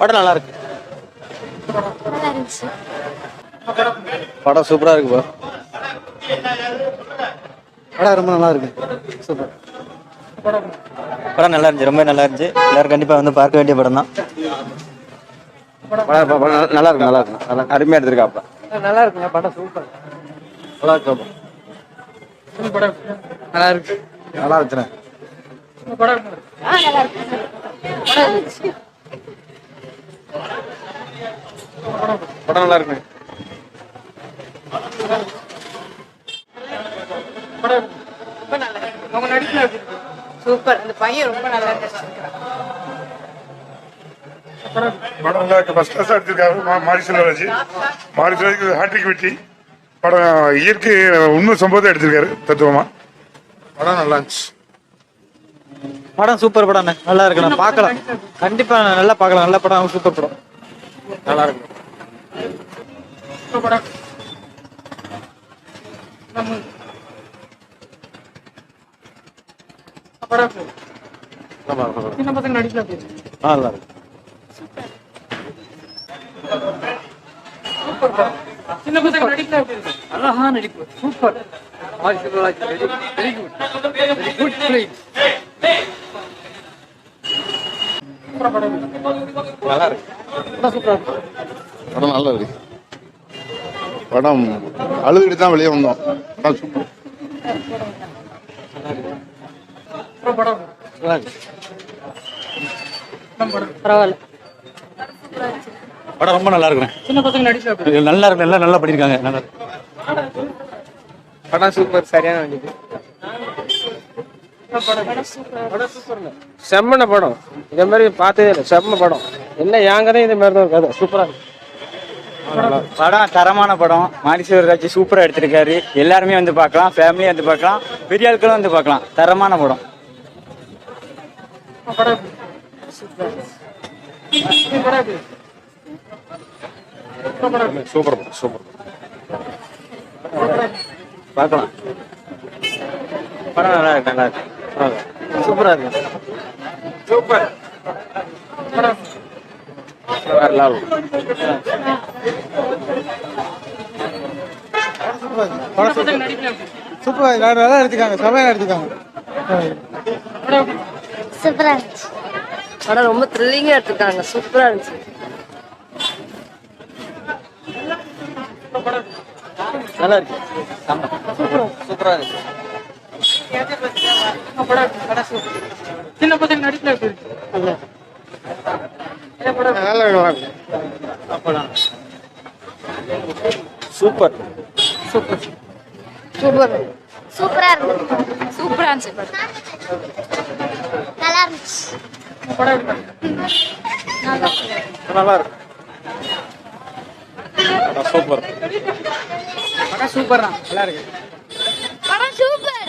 படம் நல்லா இருக்கு. படம் சூப்பரா இருக்குப்பா. படம் ரொம்ப நல்லா இருக்கு. சூப்பர். படம் நல்லா இருந்துச்சு, ரொம்ப நல்லா இருந்துச்சு. எல்லாரும் கண்டிப்பா வந்து பார்க்க வேண்டிய படம் தான். நல்லா இருக்கு, நல்லா இருக்கு, நல்லா அருமையா எடுத்திருக்காப்பா. நல்லா இருக்குங்க படம். சூப்பர். நல்லா இருக்கு படம். நல்லா இருக்கு, நல்லா இருக்குண்ணே. படம் நல்லா இருக்கு. சூப்பர். அந்த பையன் ரொம்ப நல்லா நடிச்சிருக்கான். படம் நல்லா இருக்கு. ஃபர்ஸ்ட் கிளாஸ் எடுத்திருக்காரு மாரி ஹேட்ரிக் வெற்றி. படம் இயற்கை உண்மை சம்பவத்தை எடுத்திருக்காரு தத்துவமா. படம் நல்லா இருந்துச்சு. படம் சூப்பர் படம், நல்லா இருக்கு. நான் பார்க்கலாம், கண்டிப்பா நல்லா பார்க்கலாம். நல்ல படம், சூப்பர் படம், நல்லா இருக்கு. சின்ன பசங்க நடிக்கலாம். நல்லா இருக்கு. சின்ன பசங்க நடிக்கலாம். அழகா நடிப்பு. Super. Very good. Very good play. நல்லா இருக்கு. படம் நல்லா இருக்கு. படம் அழுதுகிட்டு தான் வெளியே வந்தோம். படம் சூப்பர். பரவாயில்ல. படம் ரொம்ப நல்லா இருக்கு. சின்ன பசங்க நடிக்கலாம். நல்லா இருக்கு, எல்லாம் நல்லா பண்ணிருக்காங்க. நல்லா இருக்கு. படம் சூப்பர். சரியான நடிப்பு. செம்மன படம். இதே மாதிரி பார்த்ததே இல்லை. செம்ம படம். என்ன யாங்கதான் இதே மாதிரி தான் இருக்காது. சூப்பரா இருக்கு படம். தரமான படம். மாரிசேவராஜ் சூப்பரா எடுத்திருக்காரு. எல்லாருமே வந்து பார்க்கலாம், ஃபேமிலியா வந்து பார்க்கலாம், பெரிய ஆட்களும் வந்து பார்க்கலாம். தரமான படம். சூப்பர் படம். சூப்பர். பார்க்கலாம். படம் நல்லா இருக்கு, நல்லா இருக்கு, சூப்பரா இருக்கு. சூப்பர். சூப்பர், நல்லா எடுத்துக்காங்க, செமையா எடுத்துக்காங்க. சூப்பரா இருந்துச்சு. படம் ரொம்ப த்ரில்லிங்கா எடுத்துருக்காங்க. சூப்பரா இருந்துச்சு. நல்லா இருக்கு. சூப்பரா இருக்கு. சின்ன பசங்க நடிக்கலாம். சூப்பர். சூப்பர். சூப்பர். சூப்பரா இருந்துச்சு. சூப்பரா இருந்துச்சு. நல்லா இருந்துச்சு. நல்லா இருக்கு. சூப்பர். படம் சூப்பர் தான். நல்லா இருக்கு. படம் சூப்பர்.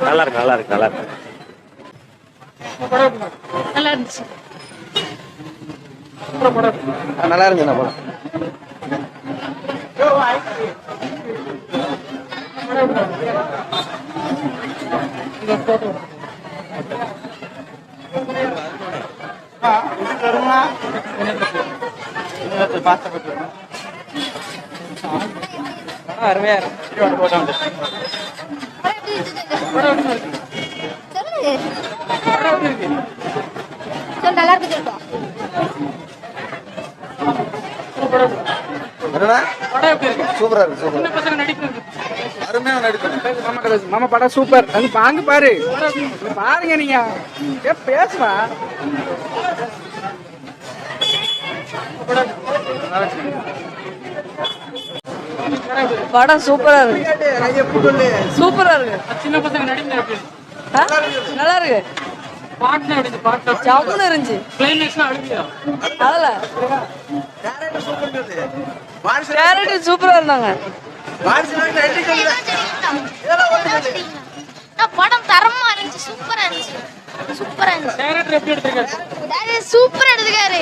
நல்லா இருக்கு, நல்லா இருக்கு, நல்லா இருக்கு. நல்லா இருந்துச்சு. நல்லா இருந்துச்சு படம். அருமையா இருக்கு. நல்லா இருக்கு. சூப்பரா இருக்கு. சூப்பர். அருமையா நடிப்பு. மாமா படம் சூப்பர். அது வாங்க பாரு, பாருங்க. நீங்க பேசுவா. படம் சூப்பரா இருக்கு. சூப்பரா இருக்கு. சின்ன பசங்க நடிக்கலாம். நல்லா இருக்கு. ஜம்முன்னு இருந்துச்சு. அதெல்லாம் சூப்பரா இருந்தாங்க. படம் தரமா இருந்துச்சு. சூப்பரா இருந்துச்சு. சூப்பரா இருந்துச்சு. சூப்பரா எடுத்துக்காரு.